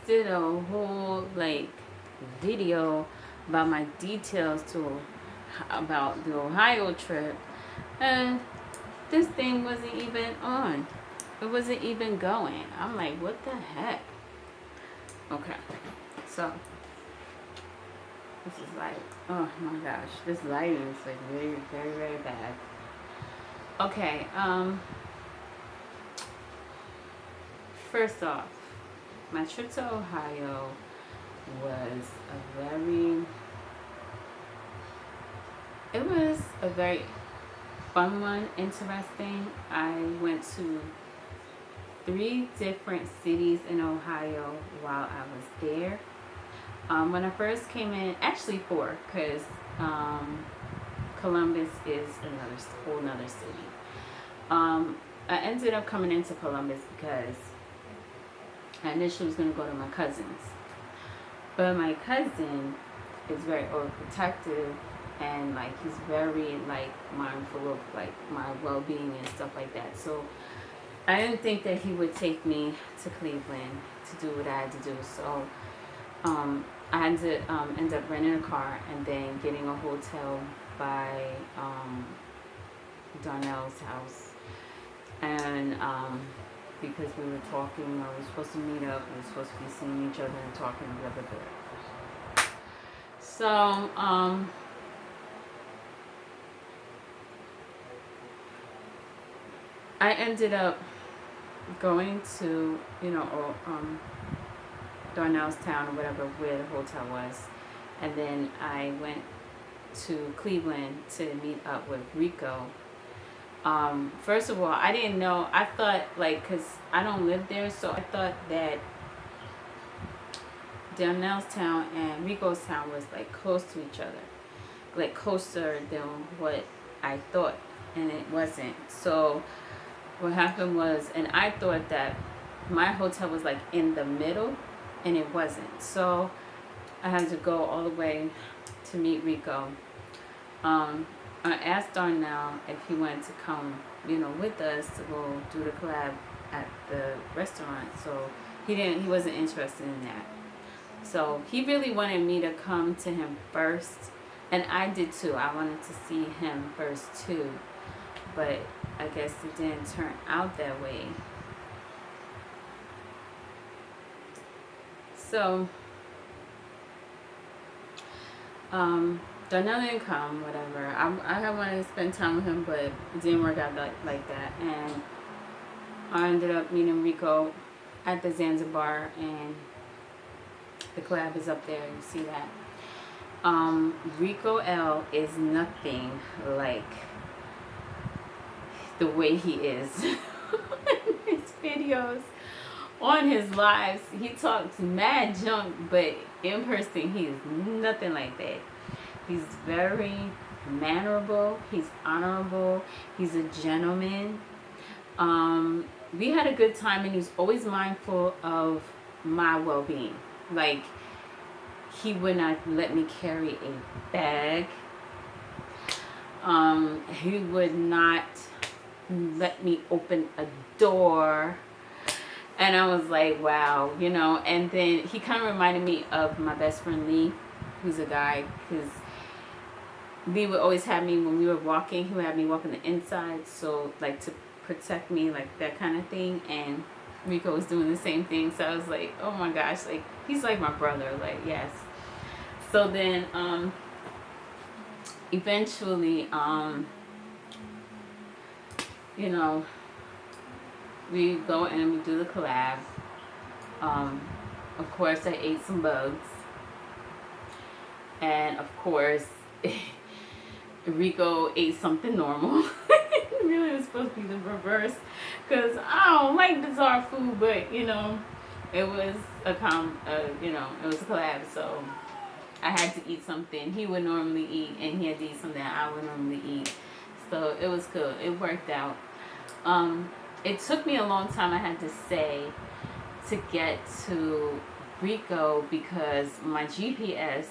did a whole like video about my details to about the Ohio trip, and this thing wasn't even on. It wasn't even going. I'm like, what the heck? Okay, so this is like, oh my gosh, this lighting is like very, very, very bad. Okay, first off, my trip to Ohio was a very fun one, interesting. I went to 3 different cities in Ohio while I was there. When I first came in, actually 4, because Columbus is whole nother city. I ended up coming into Columbus because I initially was going to go to my cousin's. But my cousin is very overprotective, and like he's very like mindful of like my well-being and stuff like that. So I didn't think that he would take me to Cleveland to do what I had to do. So I had to end up renting a car and then getting a hotel by Darnell's house. And because we were talking, we were supposed to meet up, we were supposed to be seeing each other and talking, blah, blah, blah. So, I ended up going to, Darnell's town or whatever, where the hotel was. And then I went to Cleveland to meet up with Rico. First of all, I didn't know, I thought like, cause I don't live there, so I thought that Darnell's town and Rico's town was like close to each other, like closer than what I thought, and it wasn't. So what happened was, and I thought that my hotel was like in the middle, and it wasn't. So I had to go all the way to meet Rico. I asked Darnell if he wanted to come, with us to go do the collab at the restaurant. So he wasn't interested in that. So he really wanted me to come to him first, and I did too. I wanted to see him first too, but I guess it didn't turn out that way. So Darnell didn't come, whatever. I wanted to spend time with him, but it didn't work out like that. And I ended up meeting Rico at the Zanzibar, and the collab is up there. You see that. Rico L is nothing like the way he is in his videos. On his lives, he talks mad junk, but in person, he is nothing like that. He's very mannerable. He's honorable. He's a gentleman. We had a good time, and he's always mindful of my well-being. Like, he would not let me carry a bag. He would not let me open a door. And I was like, wow, And then he kind of reminded me of my best friend Lee, who's a guy, because Lee would always have me, when we were walking, he would have me walk on the inside, so like to protect me, like that kind of thing. And Rico was doing the same thing, so I was like, oh my gosh, like he's like my brother, like yes. So then eventually we go and we do the collab. Of course I ate some bugs, and of course Rico ate something normal. It really was supposed to be the reverse, because I don't like bizarre food, but it was a it was a collab, so I had to eat something he would normally eat, and he had to eat something I would normally eat. So it was good. It worked out. It took me a long time, I had to say, to get to Rico, because my GPS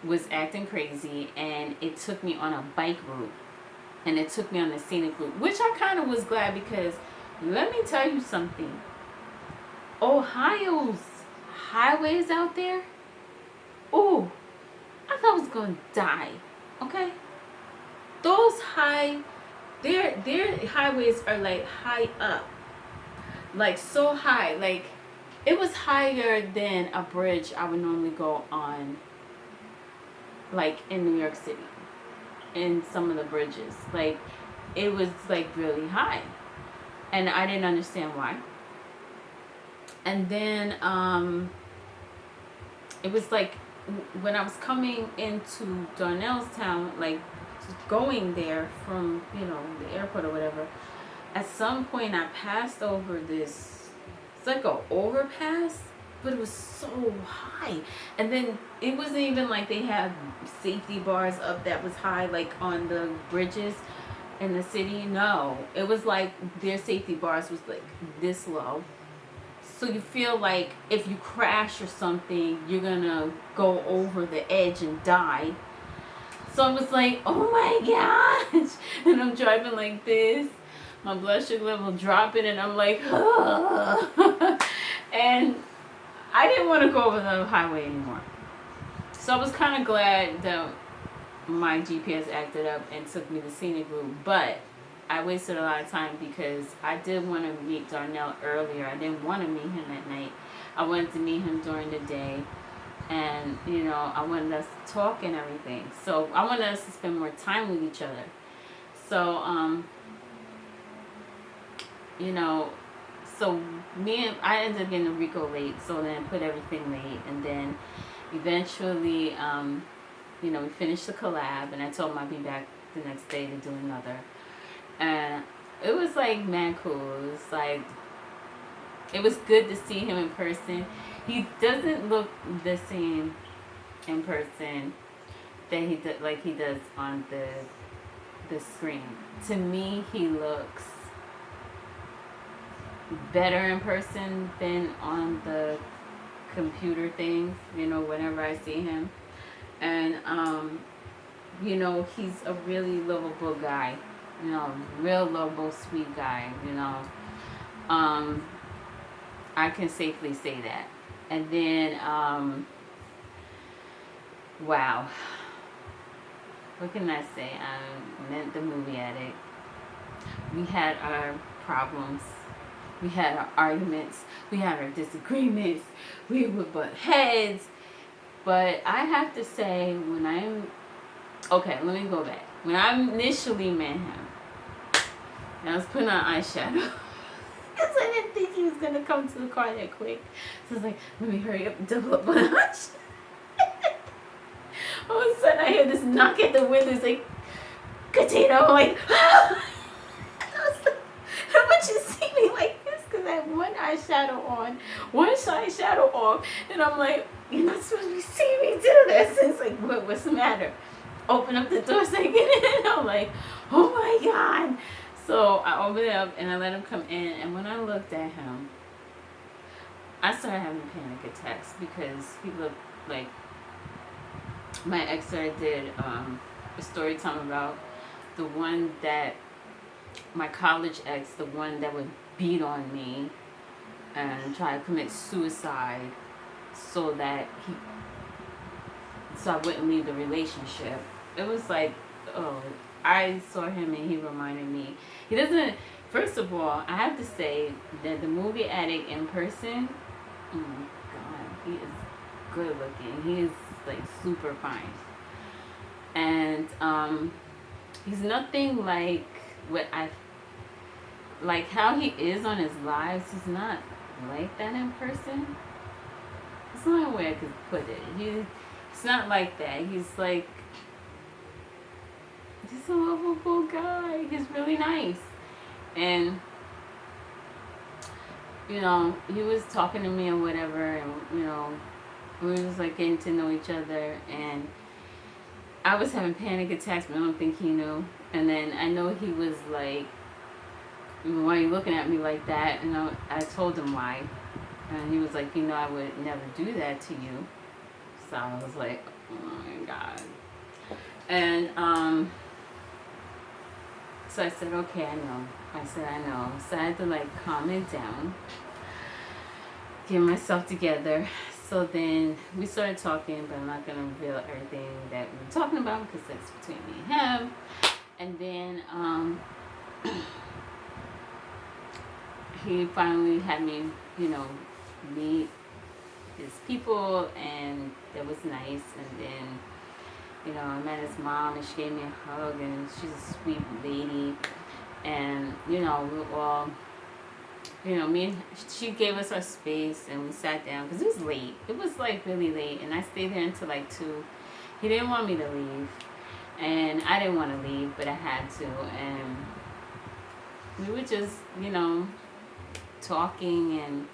was acting crazy, and it took me on a bike route, and it took me on a scenic route, which I kind of was glad, because let me tell you something. Ohio's highways out there, ooh, I thought I was gonna die. Okay, those their highways are like high up, like so high, like it was higher than a bridge I would normally go on, like in New York City, in some of the bridges. Like it was like really high, and I didn't understand why. And then it was like when I was coming into Darnellstown, like going there from the airport or whatever. At some point, I passed over this. It's like a overpass, but it was so high. And then it wasn't even like they had safety bars up that was high, like on the bridges in the city. No, it was like their safety bars was like this low. So you feel like if you crash or something, you're gonna go over the edge and die. So I was like, oh my gosh. And I'm driving like this. My blood sugar level dropping, and I'm like, ugh. And I didn't want to go over the highway anymore. So I was kind of glad that my GPS acted up and took me the scenic route. But I wasted a lot of time because I did want to meet Darnell earlier. I didn't want to meet him at night. I wanted to meet him during the day. And, I wanted us to talk and everything. So I wanted us to spend more time with each other. So, so I ended up getting a Rico late. So then I put everything late. And then eventually, we finished the collab. And I told him I'd be back the next day to do another. And it was like man cool. It was like, it was good to see him in person. He doesn't look the same in person that he does on the screen. To me, he looks better in person than on the computer thing, whenever I see him. And he's a really lovable guy. Real lovable, sweet guy, I can safely say that. And then, wow. What can I say? I met the movie addict. We had our problems. We had our arguments. We had our disagreements. We would butt heads. But I have to say, okay, let me go back. When I initially met him, I was putting on eyeshadow. Because I didn't think he was going to come to the car that quick. So I was like, let me hurry up and double up on eyeshadow. All of a sudden I hear this knock at the window. It's like, Katina. I'm like, ah! I was like, how much you see me like this? Because I have one eyeshadow on, one eyeshadow off. And I'm like, you're not supposed to be seeing me do this. And it's like, what's the matter? Open up the door so I get in. I'm like, oh my God. So I opened it up and I let him come in. And when I looked at him, I started having panic attacks because he looked like my ex that I did a story time about, the one that, my college ex, the one that would beat on me and try to commit suicide so I wouldn't leave the relationship. It was like, oh, I saw him and he reminded me. He doesn't, first of all, I have to say that the movie addict in person, oh my God, he is good looking. He is like super fine. And he's nothing like like how he is on his lives. He's not like that in person. That's the only way I could put it. He's not like that. He's a lovable guy. He's really nice. And, he was talking to me or whatever, and, we was like getting to know each other, and I was having panic attacks, but I don't think he knew. And then I know he was like, why are you looking at me like that? And I told him why. And he was like, I would never do that to you. So I was like, oh my God. And so I said, okay, I know. I said, I know. So I had to calm it down, get myself together, So then we started talking, but I'm not gonna reveal everything that we were talking about because that's between me and him. And then he finally had me, you know, meet his people, and that was nice. And then, you know, I met his mom, and she gave me a hug, and she's a sweet lady. And you know, we were all, you know, she gave us our space, and we sat down because it was late. It was like really late, and I stayed there until like 2. He didn't want me to leave, and I didn't want to leave, but I had to. And we were just, you know, talking and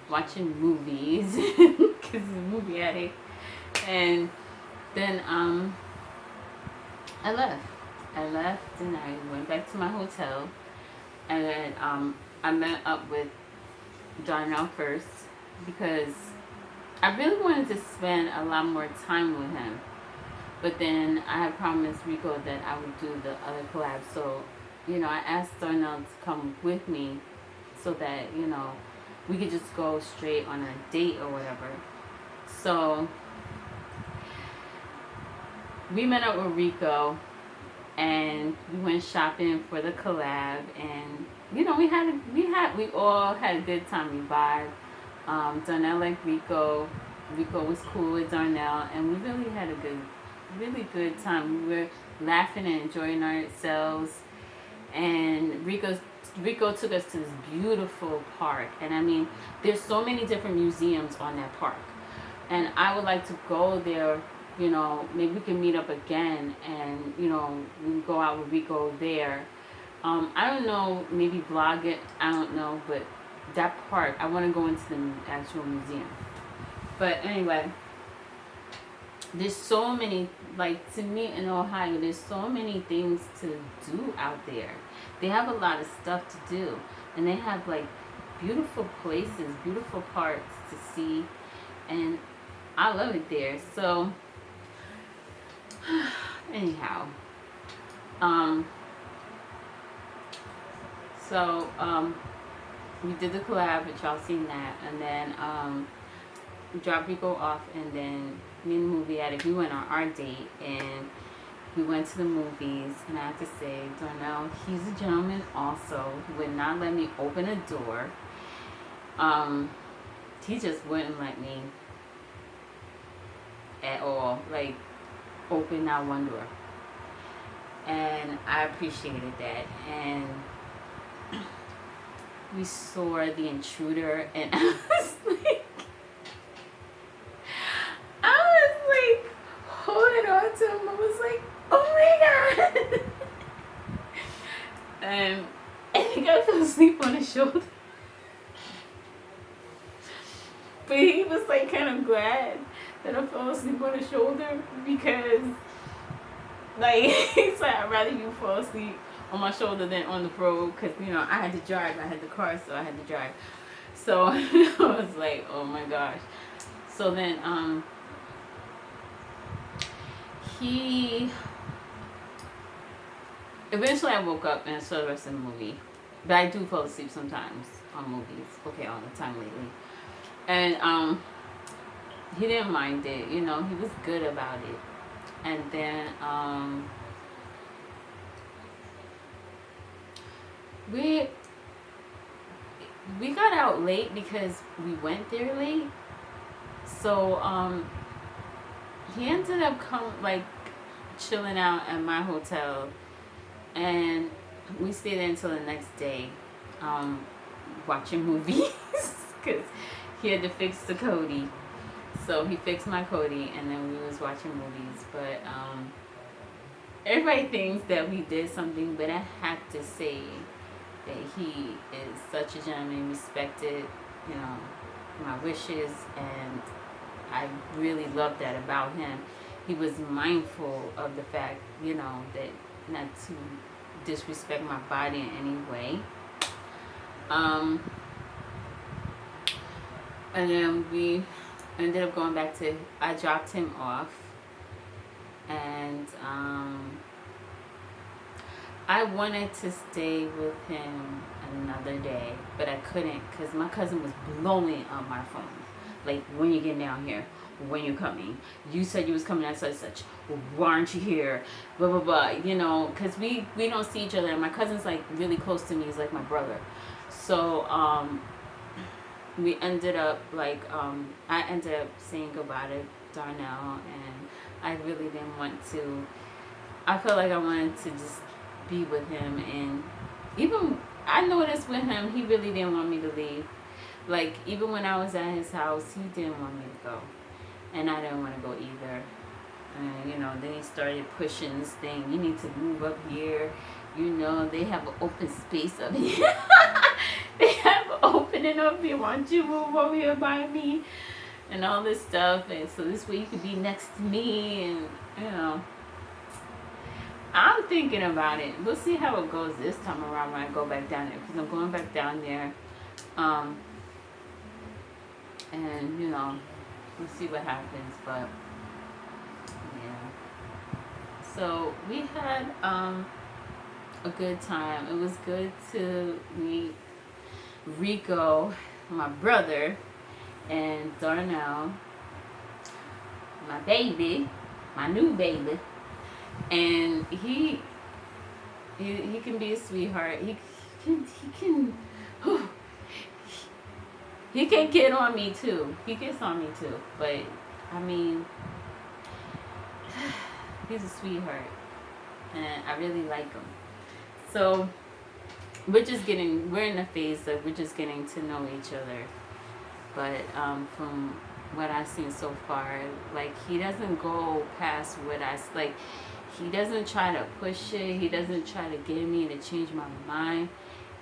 watching movies because he's a movie addict. And then I left. I left and I went back to my hotel, and then I met up with Darnell first because I really wanted to spend a lot more time with him. But then I had promised Rico that I would do the other collab. So, you know, I asked Darnell to come with me so that, you know, we could just go straight on a date or whatever. So we met up with Rico and we went shopping for the collab, and you know, we all had a good time. We vibed. Darnell liked Rico. Rico was cool with Darnell, and we really had a really good time. We were laughing and enjoying ourselves. And Rico took us to this beautiful park, and I mean, there's so many different museums on that park, and I would like to go there. You know, maybe we can meet up again, and you know, we can go out with Rico there. I don't know, maybe vlog it. I don't know, but that park, I want to go into the actual museum. But anyway, there's so many, like, to me in Ohio, there's so many things to do out there. They have a lot of stuff to do, and they have like beautiful places, beautiful parks to see, and I love it there. So anyhow, we did the collab, which y'all seen that, and then we dropped Rico off, and then me and the movie addict, we went on our date, and we went to the movies, and I have to say, Darnell, he's a gentleman also. He would not let me open a door. He just wouldn't let me at all, like, open that one door. And I appreciated that. And we saw The Intruder, and I was like holding on to him. I was like, oh my god. And I think I fell asleep on his shoulder. But he was like kind of glad that I fell asleep on his shoulder, because like he's like, I'd rather you fall asleep on my shoulder than on the road, because you know, I had to drive. I had the car, so I had to drive. So I was like, oh my gosh. So then he eventually, I woke up and I saw the rest of the movie. But I do fall asleep sometimes on movies. Okay, all the time lately. And he didn't mind it. You know, he was good about it. And then we got out late because we went there late. So he ended up chilling out at my hotel, and we stayed there until the next day, watching movies because he had to fix the Cody. So he fixed my Cody, and then we was watching movies. But everybody thinks that we did something, but I have to say that he is such a gentleman, respected, you know, my wishes, and I really love that about him. He was mindful of the fact, you know, that not to disrespect my body in any way. And then we ended up going back to, I dropped him off, and I wanted to stay with him another day, but I couldn't because my cousin was blowing up my phone. Like, when you getting down here? When you coming? You said you was coming at such and such. Why aren't you here? Blah blah blah. You know, because we don't see each other. And my cousin's like really close to me. He's like my brother. So we ended up like I ended up saying goodbye to Darnell, and I really didn't want to. I felt like I wanted to just be with him, and even I noticed with him, he really didn't want me to leave. Like, even when I was at his house, he didn't want me to go, and I didn't want to go either. And you know, then he started pushing this thing. You need to move up here. You know, they have an open space up here. They have an opening up here. Why don't you move over here by me? And all this stuff. And so this way you could be next to me. And, you know, I'm thinking about it. We'll see how it goes this time around when I go back down there. Because I'm going back down there. And, you know, we'll see what happens. But, yeah. So we had a good time. It was good to meet Rico, my brother, and Darnell, my baby, my new baby. And he can be a sweetheart. He can get on me too. He gets on me too. But I mean, he's a sweetheart, and I really like him. So we're in the phase of we're just getting to know each other. But from what I've seen so far, like, he doesn't go past what like, he doesn't try to push it. He doesn't try to get me to change my mind.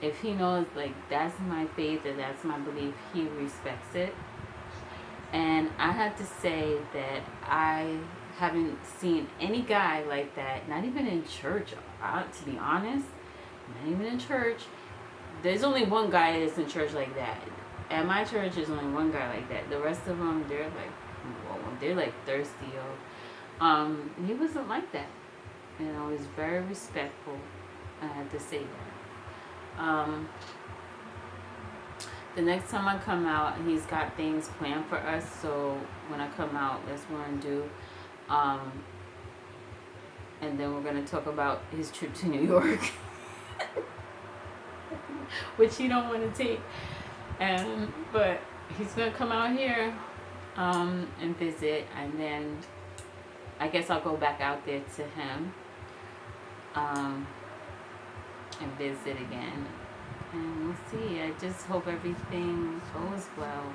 If he knows, like, that's my faith and that's my belief, he respects it. And I have to say that I haven't seen any guy like that, not even in church, to be honest, not even in church. There's only one guy that's in church like that. At my church, there's only one guy like that. The rest of them, they're like, whoa, they're like thirsty. He wasn't like that. You know, he's very respectful. I have to say that. The next time I come out, he's got things planned for us. So when I come out, that's what we're gonna do. And then we're gonna talk about his trip to New York, which he don't want to take. But he's gonna come out here and visit, and then I guess I'll go back out there to him and visit again. And we'll see. I just hope everything goes well.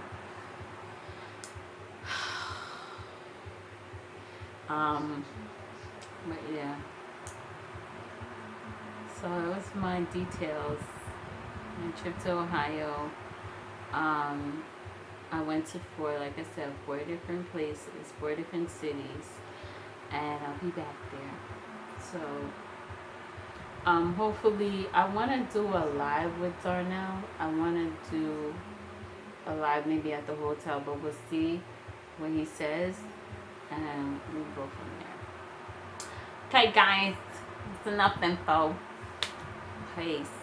But yeah. So that was my details. My trip to Ohio. I went to like I said, 4 different places, 4 different cities, and I'll be back there. So hopefully, I want to do a live with Darnell. I want to do a live maybe at the hotel, but we'll see what he says, and we'll go from there. Okay, guys, it's enough info. Peace.